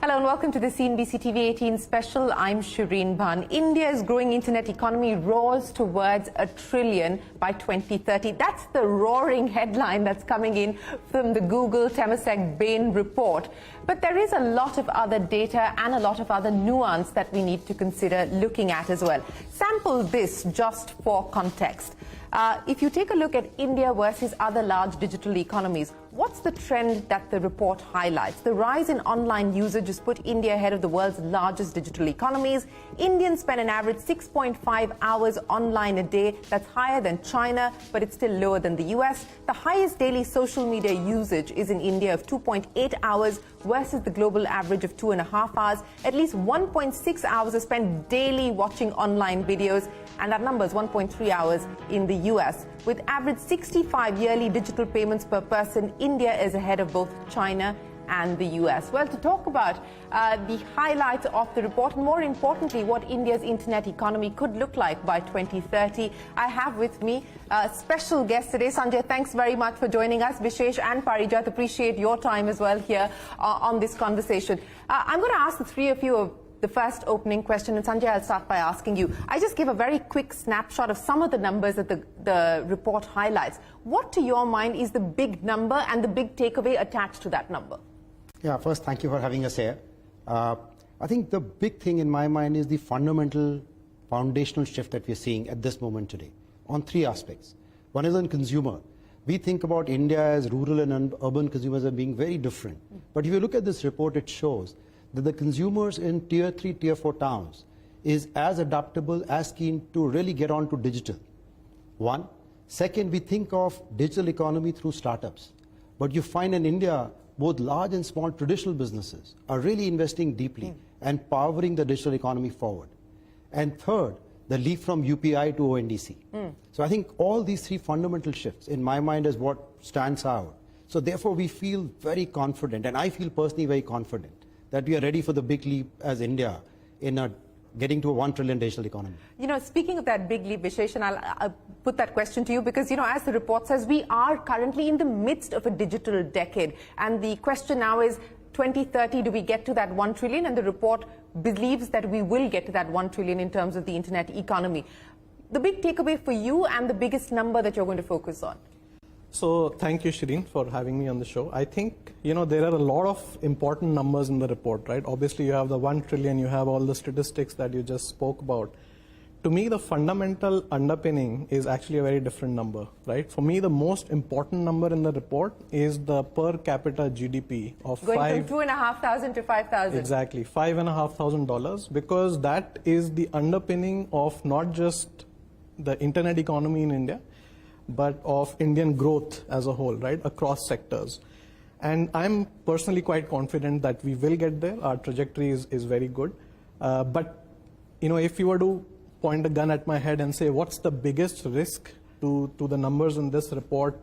Hello and welcome to the CNBC-TV18 special. I'm Shereen. Bhan. India's growing internet economy roars towards $1 trillion by 2030. That's the roaring headline that's coming in from the Google Temasek Bain report. But there is a lot of other data and a lot of other nuance that we need to consider looking at as well. Sample this just for context. If you take a look at India versus other large digital economies, what's the trend that the report highlights? The rise in online usage has put India ahead of the world's largest digital economies. Indians spend an average 6.5 hours online a day. That's higher than China, but it's still lower than the US. The highest daily social media usage is in India of 2.8 hours versus the global average of 2.5 hours. At least 1.6 hours are spent daily watching online videos, and that number is 1.3 hours in the US. With average 65 yearly digital payments per person, India is ahead of both China and the US. Well, to talk about the highlights of the report, and more importantly, what India's internet economy could look like by 2030, I have with me a special guest today. Sanjay, thanks very much for joining us. Vishesh and Parijat, appreciate your time as well here on this conversation. I'm going to ask the three of you the first opening question, and Sanjay, I'll start by asking you. I just give a very quick snapshot of some of the numbers that the report highlights. What, to your mind, is the big number and the big takeaway attached to that number? Yeah, first, thank you for having us here. I think the big thing in my mind is the fundamental, foundational shift that we're seeing at this moment today on three aspects. One is on consumer. We think about India as rural and urban consumers as being very different. But if you look at this report, it shows that the consumers in tier 3, tier 4 towns is as adaptable, as keen to really get on to digital. One. Second, we think of digital economy through startups. But you find in India, both large and small traditional businesses are really investing deeply and powering the digital economy forward. And third, the leap from UPI to ONDC. So I think all these three fundamental shifts, in my mind, is what stands out. So therefore, we feel very confident, and I feel personally very confident, that we are ready for the big leap as India in getting to a $1 trillion digital economy. You know, speaking of that big leap, Vishesh, and I'll put that question to you because, you know, as the report says, we are currently in the midst of a digital decade. And the question now is, 2030, do we get to that $1 trillion? And the report believes that we will get to that $1 trillion in terms of the internet economy. The big takeaway for you and the biggest number that you're going to focus on? So thank you, Shereen, for having me on the show. I think, you know, there are a lot of important numbers in the report, right? Obviously, you have the 1 trillion, you have all the statistics that you just spoke about. To me, the fundamental underpinning is actually a very different number, right? For me, the most important number in the report is the per capita GDP of going from $2,500 to $5,000. Exactly, $5,500, because that is the underpinning of not just the internet economy in India, but of Indian growth as a whole, right, across sectors. And I'm personally quite confident that we will get there. Our trajectory is very good. But, you know, if you were to point a gun at my head and say, what's the biggest risk to the numbers in this report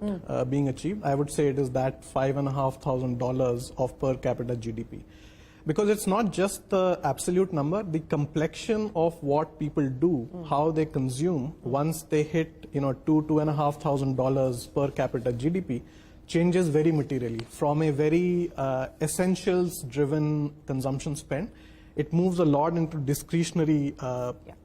being achieved, I would say it is that $5,500 of per capita GDP. Because it's not just the absolute number, the complexion of what people do, how they consume, once they hit, you know, $2,500 per capita GDP, changes very materially. From a very essentials-driven consumption spend, it moves a lot into discretionary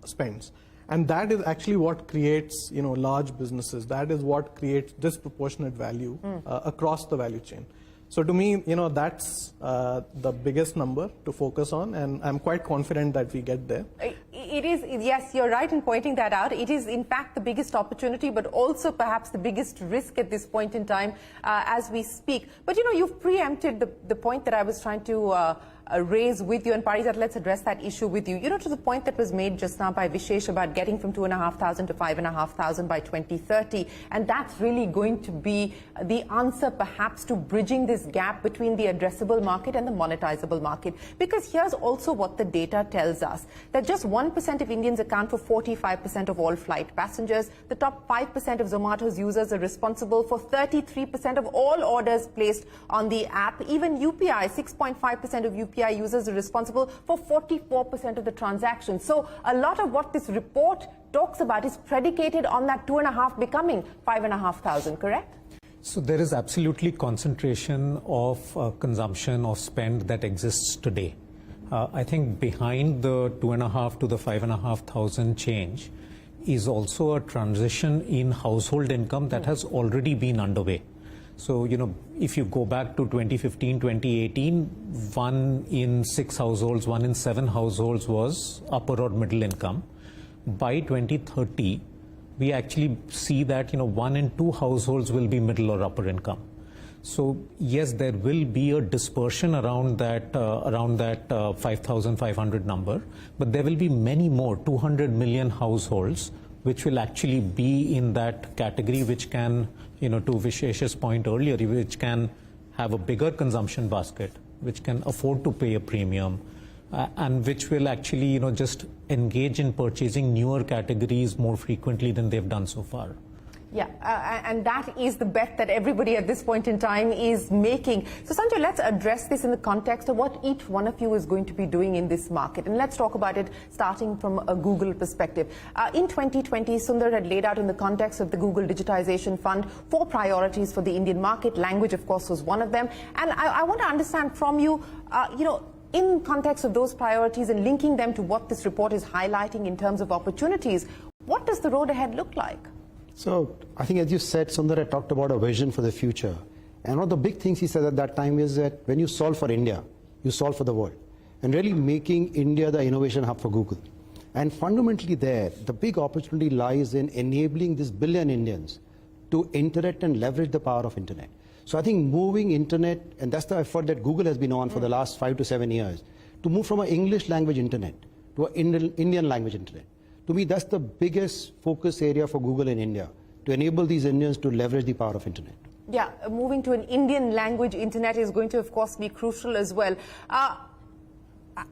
spends. And that is actually what creates, you know, large businesses. That is what creates disproportionate value across the value chain. So to me, you know, that's the biggest number to focus on, and I'm quite confident that we get there. It is, yes, you're right in pointing that out. It is, in fact, the biggest opportunity, but also perhaps the biggest risk at this point in time as we speak. But, you know, you've preempted the point that I was trying to raise with you, and Parijat, let's address that issue with you. You know, to the point that was made just now by Vishesh about getting from 2,500 to 5,500 by 2030, and that's really going to be the answer perhaps to bridging this gap between the addressable market and the monetizable market. Because here's also what the data tells us, that just 1% of Indians account for 45% of all flight passengers. The top 5% of Zomato's users are responsible for 33% of all orders placed on the app. Even UPI, 6.5% of UPI users are responsible for 44% of the transactions. So a lot of what this report talks about is predicated on that 2.5 becoming 5,500, correct? So there is absolutely concentration of consumption of spend that exists today. I think behind the 2,500 to the 5,500 change is also a transition in household income that has already been underway. So, if you go back to 2015, 2018, 1 in 6 households, 1 in 7 households was upper or middle income. By 2030, we actually see that, 1 in 2 households will be middle or upper income. So yes, there will be a dispersion around that 5,500 number, but there will be many more, 200 million households, which will actually be in that category, which can, to Vishesh's point earlier, which can have a bigger consumption basket, which can afford to pay a premium, and which will actually, just engage in purchasing newer categories more frequently than they've done so far. Yeah, and that is the bet that everybody at this point in time is making. So Sanjay, let's address this in the context of what each one of you is going to be doing in this market. And let's talk about it starting from a Google perspective. In 2020, Sundar had laid out in the context of the Google Digitization Fund 4 priorities for the Indian market. Language, of course, was one of them. And I want to understand from you, in context of those priorities and linking them to what this report is highlighting in terms of opportunities, what does the road ahead look like? So I think, as you said, Sundar had talked about a vision for the future. And one of the big things he said at that time is that when you solve for India, you solve for the world. And really making India the innovation hub for Google. And fundamentally there, the big opportunity lies in enabling this billion Indians to interact and leverage the power of internet. So I think moving internet, and that's the effort that Google has been on for the last 5 to 7 years, to move from an English language internet to an Indian language internet. To me, that's the biggest focus area for Google in India, to enable these Indians to leverage the power of internet. Yeah, moving to an Indian language internet is going to, of course, be crucial as well.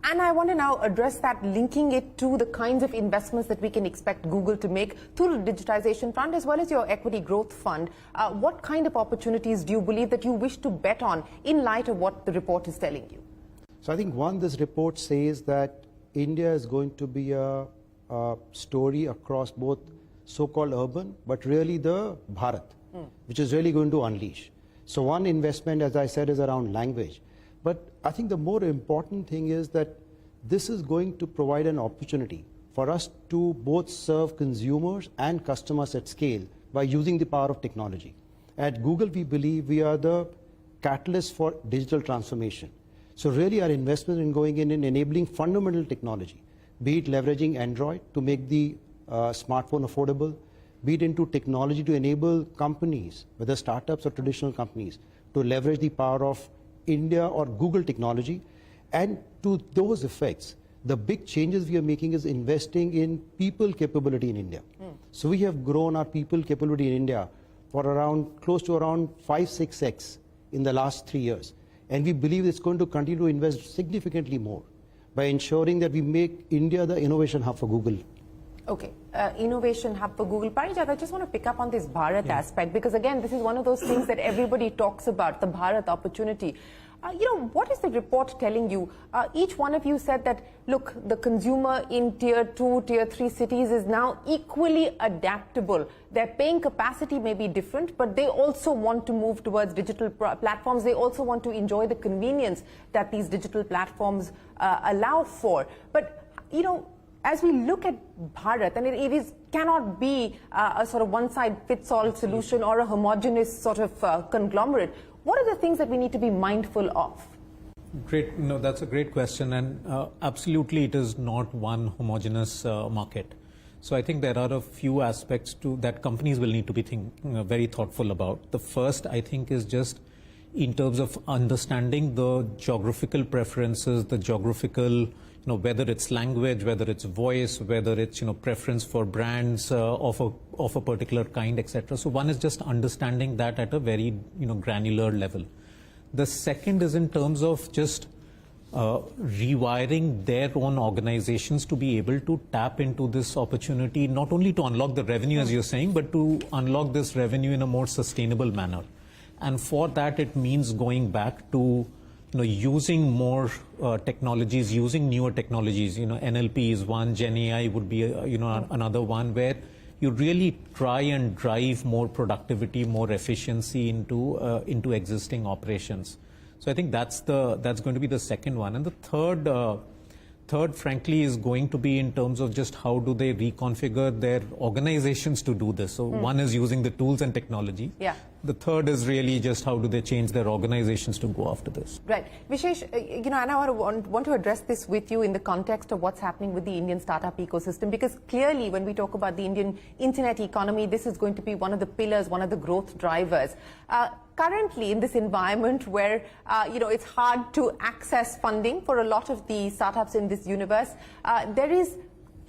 And I want to now address that, linking it to the kinds of investments that we can expect Google to make through the digitization fund as well as your equity growth fund. What kind of opportunities do you believe that you wish to bet on in light of what the report is telling you? So I think, one, this report says that India is going to be a story across both so-called urban, but really the Bharat, which is really going to unleash. So one investment, as I said, is around language. But I think the more important thing is that this is going to provide an opportunity for us to both serve consumers and customers at scale by using the power of technology. At Google, we believe we are the catalyst for digital transformation. So really our investment in going in and enabling fundamental technology, be it leveraging Android to make the smartphone affordable, be it into technology to enable companies, whether startups or traditional companies, to leverage the power of India or Google technology. And to those effects, the big changes we are making is investing in people capability in India. So we have grown our people capability in India for close to around 5-6x in the last 3 years. And we believe it's going to continue to invest significantly more by ensuring that we make India the innovation hub for Google. Okay, innovation hub for Google. Parijat, I just want to pick up on this Bharat aspect, because again, this is one of those things that everybody talks about, the Bharat opportunity. What is the report telling you? Each one of you said that, look, the consumer in tier 2, tier 3 cities is now equally adaptable. Their paying capacity may be different, but they also want to move towards digital platforms. They also want to enjoy the convenience that these digital platforms allow for. But, as we look at Bharat, and it cannot be a sort of one-size-fits-all solution or a homogeneous sort of conglomerate. What are the things that we need to be mindful of? Great. No, that's a great question. And absolutely, it is not one homogeneous market. So I think there are a few aspects that companies will need to be very thoughtful about. The first, I think, is just in terms of understanding the geographical preferences, the geographical, whether it's language, whether it's voice, whether it's, preference for brands of a particular kind, etc. So one is just understanding that at a very, granular level. The second is in terms of just rewiring their own organizations to be able to tap into this opportunity, not only to unlock the revenue, as you're saying, but to unlock this revenue in a more sustainable manner. And for that, it means going back to using more technologies, using newer technologies. NLP is one, Gen AI would be another one, where you really try and drive more productivity, more efficiency into existing operations. So I think that's going to be the second one. And the third, frankly, is going to be in terms of just how do they reconfigure their organizations to do this. So one is using the tools and technology. Yeah. The third is really just how do they change their organizations to go after this. Right. Vishesh, and I want to address this with you in the context of what's happening with the Indian startup ecosystem, because clearly when we talk about the Indian internet economy, this is going to be one of the pillars, one of the growth drivers. Currently, in this environment where, it's hard to access funding for a lot of the startups in this universe, there is,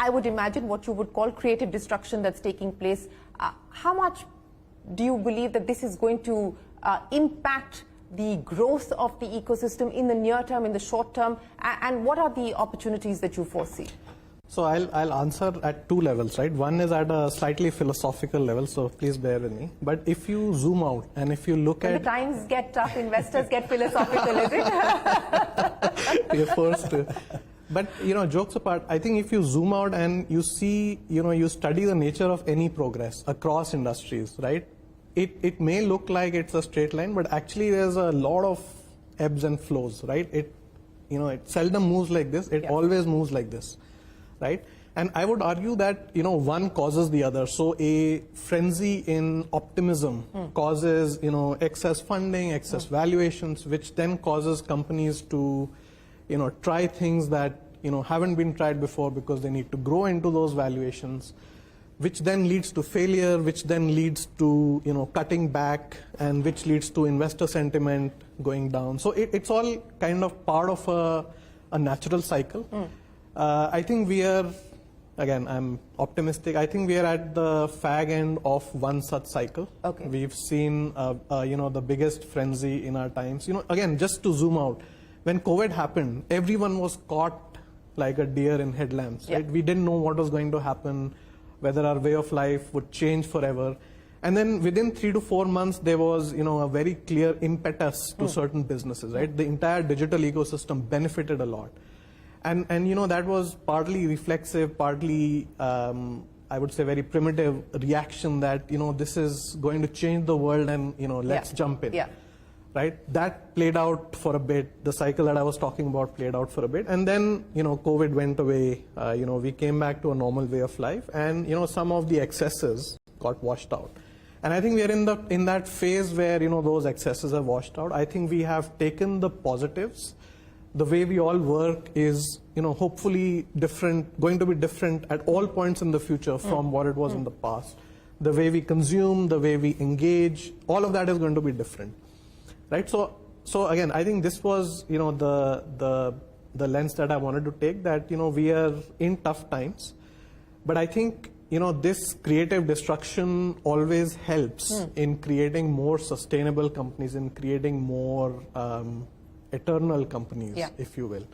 I would imagine, what you would call creative destruction that's taking place. How much do you believe that this is going to impact the growth of the ecosystem in the near term, in the short term, and what are the opportunities that you foresee? So I'll answer at two levels, right? One is at a slightly philosophical level, so please bear with me. But if you zoom out and if you look when at... the times get tough, investors get philosophical, is it? You're forced to. But, jokes apart, I think if you zoom out and you see, you study the nature of any progress across industries, right? It may look like it's a straight line, but actually there's a lot of ebbs and flows, right? It seldom moves like this. It always moves like this, right? And I would argue that, one causes the other. So a frenzy in optimism causes, excess funding, excess valuations, which then causes companies to try things that, haven't been tried before because they need to grow into those valuations, which then leads to failure, which then leads to, cutting back, and which leads to investor sentiment going down. So it's all kind of part of a natural cycle. I think we are, again, I'm optimistic. I think we are at the fag end of one such cycle. Okay. We've seen, the biggest frenzy in our times. Again, just to zoom out, when COVID happened, everyone was caught like a deer in headlamps, right? We didn't know what was going to happen, whether our way of life would change forever. And then within 3 to 4 months, there was, a very clear impetus to certain businesses, right? The entire digital ecosystem benefited a lot. And that was partly reflexive, partly, I would say, very primitive reaction that, this is going to change the world and, let's jump in. Right? That played out for a bit. The cycle that I was talking about played out for a bit. And then, COVID went away. We came back to a normal way of life. And, some of the excesses got washed out. And I think we are in that phase where, those excesses are washed out. I think we have taken the positives. The way we all work is, hopefully going to be different at all points in the future from what it was in the past. The way we consume, the way we engage, all of that is going to be different. Right. So again, I think this was, the lens that I wanted to take, that, we are in tough times. But I think, this creative destruction always helps in creating more sustainable companies, in creating more eternal companies, if you will.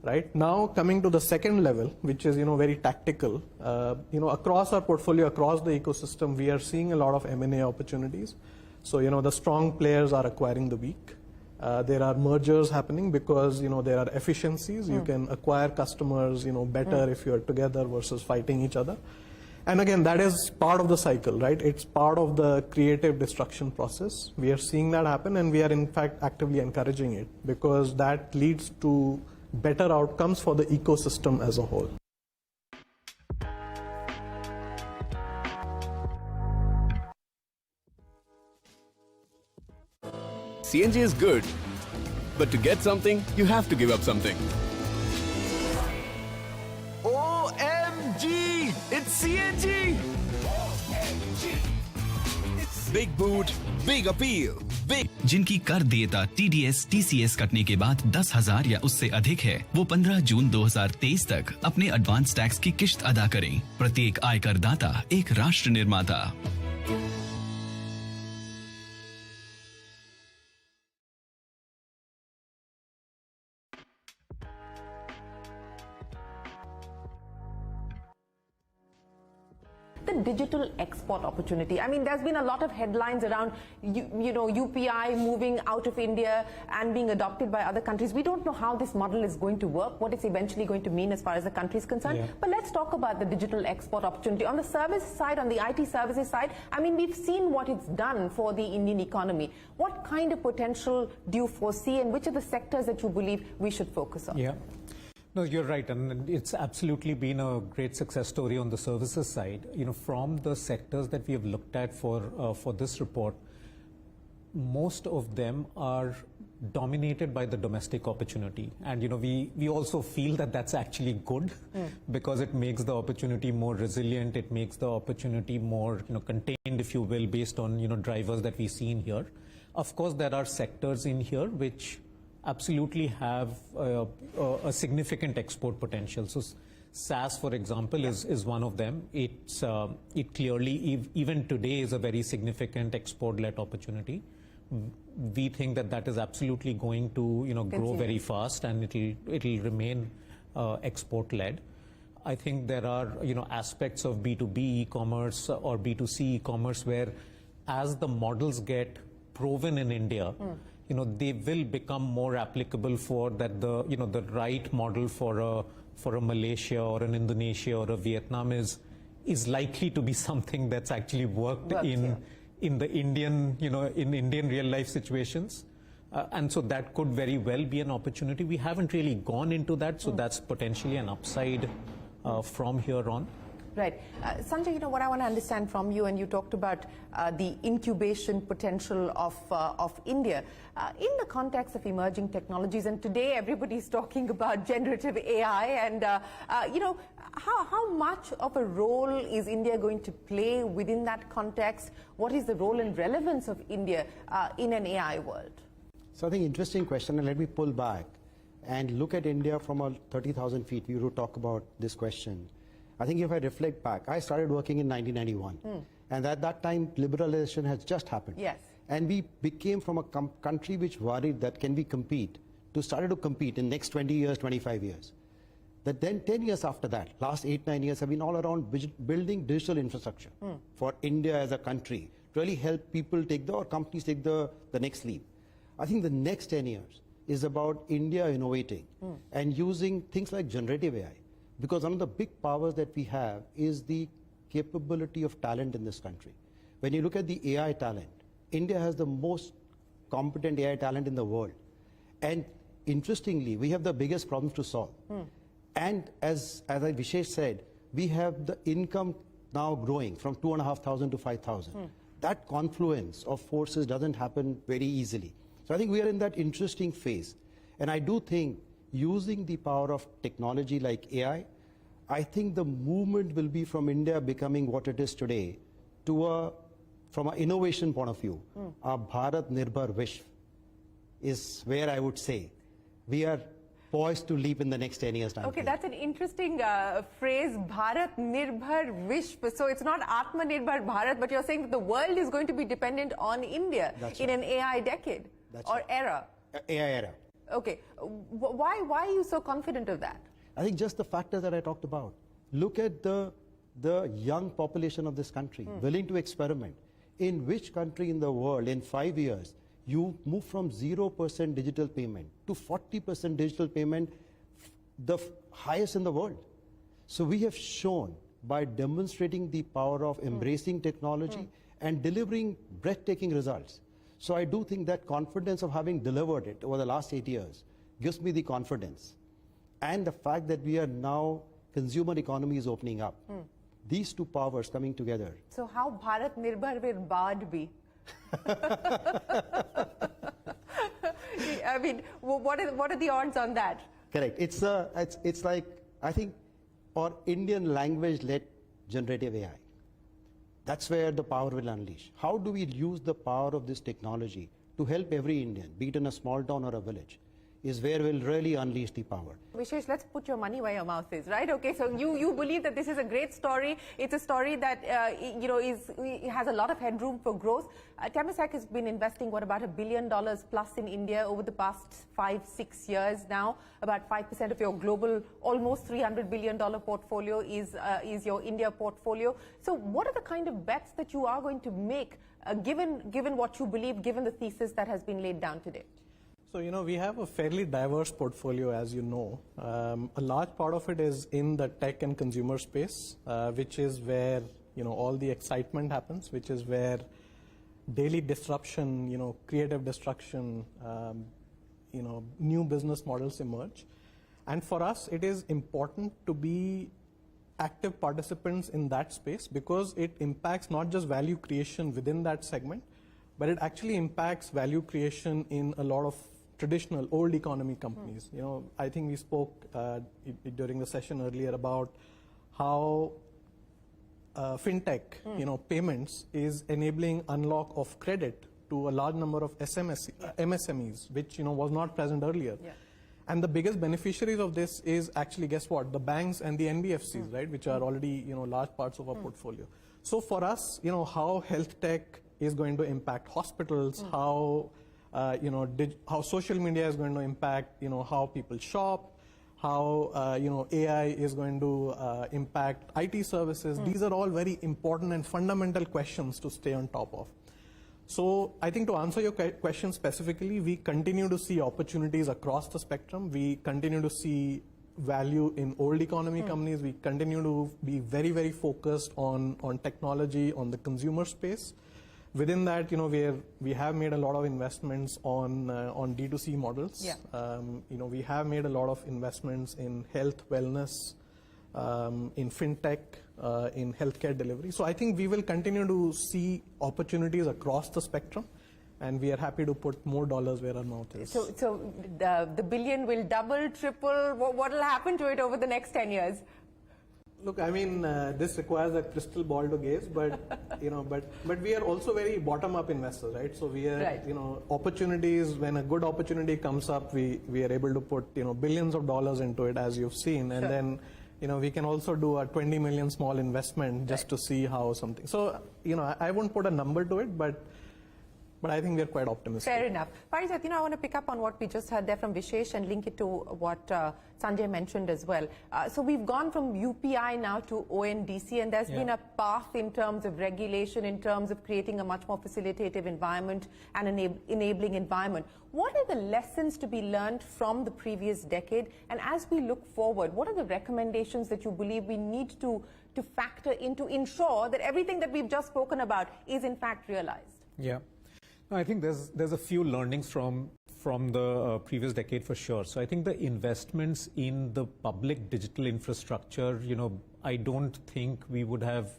Right. Now, coming to the second level, which is, very tactical, across our portfolio, across the ecosystem, we are seeing a lot of M&A opportunities. So, the strong players are acquiring the weak. There are mergers happening because, there are efficiencies. You can acquire customers, better if you're together versus fighting each other. And again, that is part of the cycle, right? It's part of the creative destruction process. We are seeing that happen, and we are, in fact, actively encouraging it because that leads to better outcomes for the ecosystem as a whole. CNG is good, but to get something, you have to give up something. OMG! It's CNG! Big boot, big appeal, big... जिनकी कर देयता TDS TCS कटने के बाद 10,000 या उससे अधिक है, वो 15 जून 2023 तक अपने एडवांस टैक्स की किश्त अदा करें। प्रत्येक आयकर दाता एक राष्ट्र निर्माता। the digital export opportunity. I mean, there's been a lot of headlines around, you know, UPI moving out of India and being adopted by other countries. We don't know how this model is going to work, what it's eventually going to mean as far as the country is concerned. Yeah. But let's talk about the digital export opportunity. On the services side, on the IT services side, I mean, we've seen what it's done for the Indian economy. What kind of potential do you foresee, and which are the sectors that you believe we should focus on? Yeah. No, you're right, and it's absolutely been a great success story on the services side. You know, from the sectors that we have looked at for this report, most of them are dominated by the domestic opportunity, and you know, we also feel that that's actually good because it makes the opportunity more resilient. It makes the opportunity more, you know, contained, if you will, based on, you know, drivers that we see in here. Of course, there are sectors in here which absolutely have a significant export potential. So SaaS, for example, is one of them. It clearly, even today, is a very significant export-led opportunity. We think that that is absolutely going to, you know, grow very fast, and it'll remain export-led. I think there are, you know, aspects of B2B e-commerce or B2C e-commerce where, as the models get proven in India, you know, they will become more applicable for that. The, you know, the right model for a Malaysia or an Indonesia or a Vietnam is likely to be something that's actually worked in the Indian, you know, in Indian real life situations. And so that could very well be an opportunity. We haven't really gone into that, so that's potentially an upside from here on. Right. Sanjay, you know, what I want to understand from you, and you talked about the incubation potential of India in the context of emerging technologies, and today everybody's talking about generative AI, and, you know, how much of a role is India going to play within that context? What is the role and relevance of India in an AI world? So I think interesting question, and let me pull back and look at India from a 30,000 feet. We will talk about this question. I think if I reflect back, I started working in 1991, and at that time, liberalization has just happened. Yes. And we became from a country which worried that can we compete, to started to compete in next 20 years, 25 years. That then 10 years after that, last 8-9 years have been all around building digital infrastructure for India as a country, to really help people take or companies take the next leap. I think the next 10 years is about India innovating and using things like generative AI. Because one of the big powers that we have is the capability of talent in this country. When you look at the AI talent, India has the most competent AI talent in the world. And interestingly, we have the biggest problems to solve. And as Vishesh said, we have the income now growing from 2,500 to 5,000. That confluence of forces doesn't happen very easily. So I think we are in that interesting phase. And I do think using the power of technology like AI, I think the movement will be from India becoming what it is today to from an innovation point of view, a Bharat Nirbhar Vishwa is where I would say we are poised to leap in the next 10 years time. Okay, that's an interesting phrase, Bharat Nirbhar Vishwa. So it's not Atma Nirbhar Bharat, but you're saying that the world is going to be dependent on India in an AI decade or era. AI era. Okay, why are you so confident of that? I think just the factors that I talked about. Look at the young population of this country, willing to experiment. In which country in the world, in 5 years, you move from 0% digital payment to 40% digital payment, the highest in the world. So we have shown by demonstrating the power of embracing technology and delivering breathtaking results. So I do think that confidence of having delivered it over the last 8 years gives me the confidence. And the fact that we are now, consumer economy is opening up. These two powers coming together. So how Bharat Nirbhar will Bad be? I mean, what are the odds on that? Correct. It's like, I think, or Indian language-led generative AI. That's where the power will unleash. How do we use the power of this technology to help every Indian, be it in a small town or a village, is where we'll really unleash the power. Vishesh, let's put your money where your mouth is, right? Okay, so you believe that this is a great story. It's a story that, has a lot of headroom for growth. Temasek has been investing, about $1 billion plus in India over the past 5-6 years now. About 5% of your global, almost $300 billion portfolio is your India portfolio. So what are the kind of bets that you are going to make, given what you believe, given the thesis that has been laid down today? So, we have a fairly diverse portfolio, as you know. A large part of it is in the tech and consumer space, which is where, all the excitement happens, which is where daily disruption, creative destruction, new business models emerge. And for us, it is important to be active participants in that space because it impacts not just value creation within that segment, but it actually impacts value creation in a lot of traditional old economy companies. I think we spoke during the session earlier about how fintech, payments is enabling unlock of credit to a large number of MSMEs, which was not present earlier. Yeah. And the biggest beneficiaries of this is actually, guess what? The banks and the NBFCs, right, which are already large parts of our portfolio. So for us, how health tech is going to impact hospitals, how how social media is going to impact, how people shop, how, AI is going to impact IT services. These are all very important and fundamental questions to stay on top of. So I think to answer your question specifically, we continue to see opportunities across the spectrum. We continue to see value in old economy companies. We continue to be very, very focused on technology, on the consumer space. Within that, we have made a lot of investments on D2C models. Yeah. We have made a lot of investments in health, wellness, in fintech, in healthcare delivery. So I think we will continue to see opportunities across the spectrum, and we are happy to put more dollars where our mouth is. So the billion will double, triple. What will happen to it over the next 10 years? Look, this requires a crystal ball to gaze, but but we are also very bottom-up investors, right? So we are, right. Opportunities. When a good opportunity comes up, we are able to put billions of dollars into it, as you've seen, and then we can also do a 20 million small investment just to see how something. So I won't put a number to it, but I think we're quite optimistic. Fair enough. Parijat, I want to pick up on what we just heard there from Vishesh and link it to what Sanjay mentioned as well. So we've gone from UPI now to ONDC, and there's been a path in terms of regulation, in terms of creating a much more facilitative environment and an enabling environment. What are the lessons to be learned from the previous decade? And as we look forward, what are the recommendations that you believe we need to factor in to ensure that everything that we've just spoken about is in fact realized? Yeah. I think there's a few learnings from the previous decade for sure. So I think the investments in the public digital infrastructure, I don't think we would have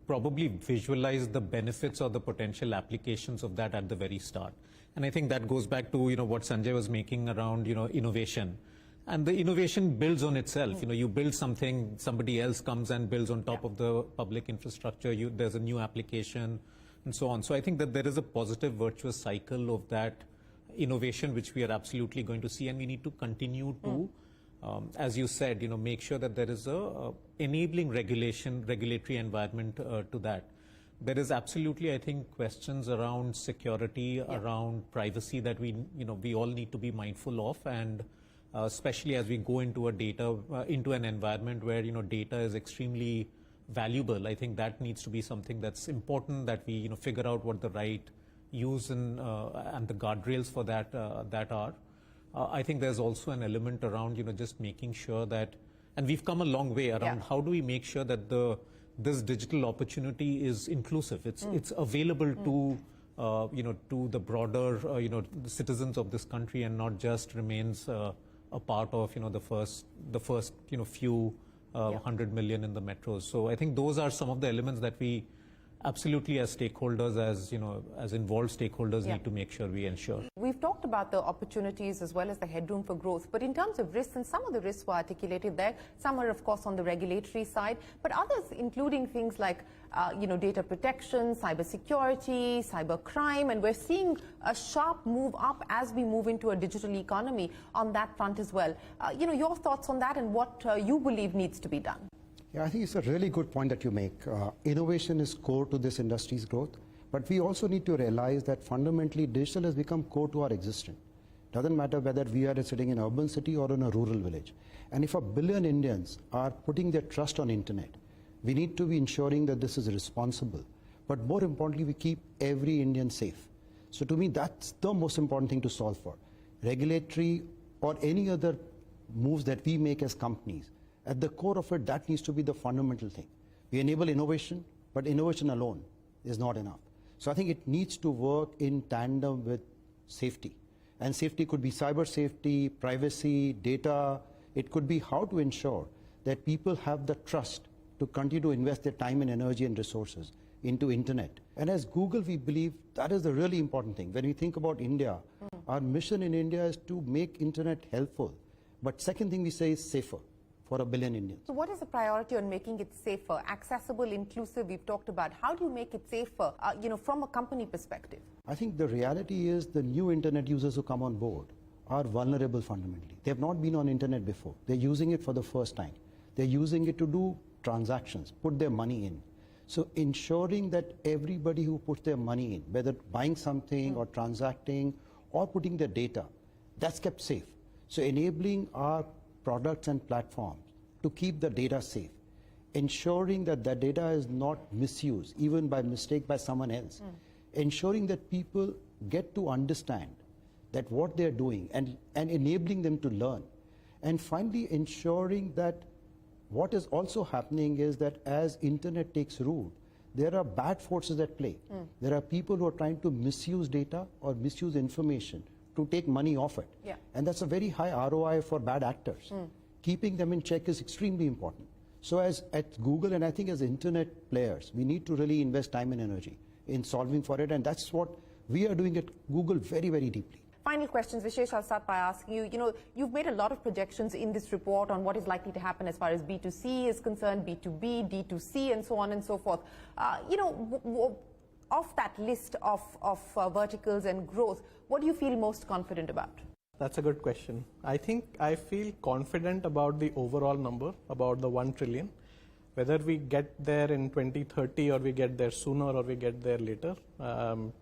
probably visualized the benefits or the potential applications of that at the very start. And I think that goes back to what Sanjay was making around innovation. And the innovation builds on itself. You build something, somebody else comes and builds on top of the public infrastructure. There's a new application, and so on. So I think that there is a positive virtuous cycle of that innovation, which we are absolutely going to see, and we need to continue to, as you said, make sure that there is a enabling regulatory environment to that. There is absolutely, I think, questions around security, around privacy that we all need to be mindful of, and especially as we go into into an environment where data is extremely valuable. I think that needs to be something that's important, that we figure out what the right use and the guardrails for that are. I think there's also an element around just making sure that, and we've come a long way around how do we make sure that this digital opportunity is inclusive. It's available to to the broader the citizens of this country, and not just remains a part of the first few 100 million in the metros. So I think those are some of the elements that we absolutely, as stakeholders, as involved stakeholders, need to make sure we ensure. We've talked about the opportunities as well as the headroom for growth, but in terms of risks, and some of the risks were articulated there, some are of course on the regulatory side, but others including things like data protection, cyber security, cyber crime, and we're seeing a sharp move up as we move into a digital economy on that front as well. Your thoughts on that and what you believe needs to be done? Yeah, I think it's a really good point that you make. Innovation is core to this industry's growth, but we also need to realize that fundamentally digital has become core to our existence. Doesn't matter whether we are sitting in an urban city or in a rural village. And if 1 billion Indians are putting their trust on internet, we need to be ensuring that this is responsible. But more importantly, we keep every Indian safe. So to me, that's the most important thing to solve for. Regulatory or any other moves that we make as companies, at the core of it, that needs to be the fundamental thing. We enable innovation, but innovation alone is not enough. So I think it needs to work in tandem with safety. And safety could be cyber safety, privacy, data. It could be how to ensure that people have the trust to continue to invest their time and energy and resources into internet. And as Google, we believe that is the really important thing. When we think about India, our mission in India is to make internet helpful. But second thing we say is safer for 1 billion Indians. So what is the priority on making it safer, accessible, inclusive, we've talked about. How do you make it safer, from a company perspective? I think the reality is the new internet users who come on board are vulnerable fundamentally. They have not been on internet before. They're using it for the first time. They're using it to do transactions, put their money in. So ensuring that everybody who puts their money in, whether buying something or transacting or putting their data, that's kept safe. So enabling our products and platforms to keep the data safe, ensuring that the data is not misused, even by mistake by someone else, ensuring that people get to understand that what they're doing and enabling them to learn. And finally, ensuring that what is also happening is that as internet takes root, there are bad forces at play. There are people who are trying to misuse data or misuse information to take money off it. Yeah. And that's a very high ROI for bad actors. Keeping them in check is extremely important. So as at Google and I think as internet players, we need to really invest time and energy in solving for it. And that's what we are doing at Google very, very deeply. Final questions, Vishesh, I'll start by asking you, you've made a lot of projections in this report on what is likely to happen as far as B2C is concerned, B2B, D2C, and so on and so forth. Of that list of verticals and growth, what do you feel most confident about? That's a good question. I think I feel confident about the overall number, about the 1 trillion. Whether we get there in 2030 or we get there sooner or we get there later,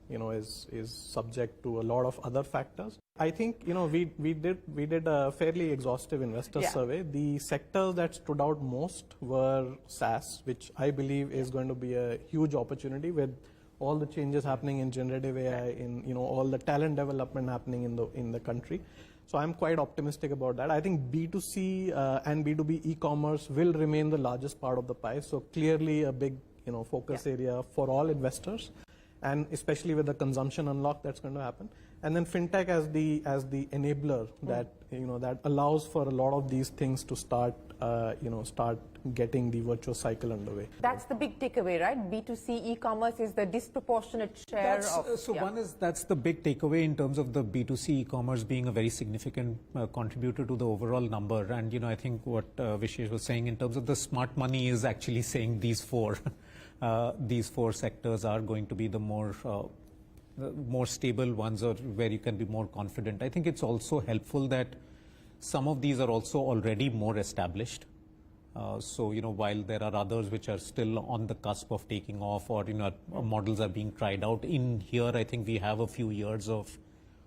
is subject to a lot of other factors. I think, we did a fairly exhaustive investor survey. The sectors that stood out most were SaaS, which I believe is going to be a huge opportunity with all the changes happening in generative AI, in all the talent development happening in the country. So I'm quite optimistic about that. I think B2C and B2B e-commerce will remain the largest part of the pie. So clearly a big focus area for all investors, and especially with the consumption unlock that's going to happen. And then fintech as the enabler that that allows for a lot of these things to start getting the virtuous cycle underway. That's the big takeaway, right? B2C e-commerce is the disproportionate share One is that's the big takeaway in terms of the B2C e-commerce being a very significant contributor to the overall number. And I think what Vishesh was saying in terms of the smart money is actually saying these four sectors are going to be the more stable ones, or where you can be more confident. I think it's also helpful that some of these are also already more established. So while there are others which are still on the cusp of taking off, or models are being tried out, in here I think we have a few years of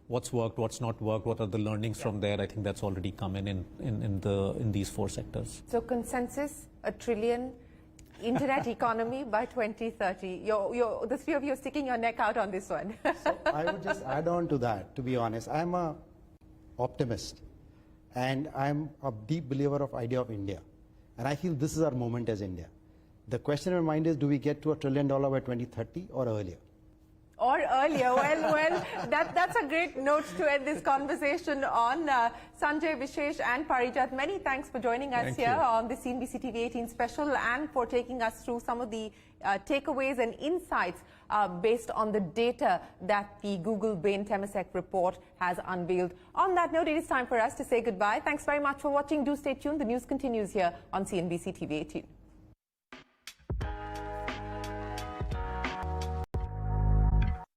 what's worked, what's not worked, what are the learnings from there. I think that's already come in these four sectors. So consensus, 1 trillion internet economy by 2030. The three of you are sticking your neck out on this one. So I would just add on to that, to be honest. I'm an optimist, and I'm a deep believer of idea of India. And I feel this is our moment as India. The question in my mind is, do we get to $1 trillion by 2030 or earlier? Or earlier. Well, that's a great note to end this conversation on. Sanjay, Vishesh and Parijat, many thanks for joining us here on the CNBC-TV18 special, and for taking us through some of the takeaways and insights based on the data that the Google Bain Temasek report has unveiled. On that note, it is time for us to say goodbye. Thanks very much for watching. Do stay tuned. The news continues here on CNBC-TV18.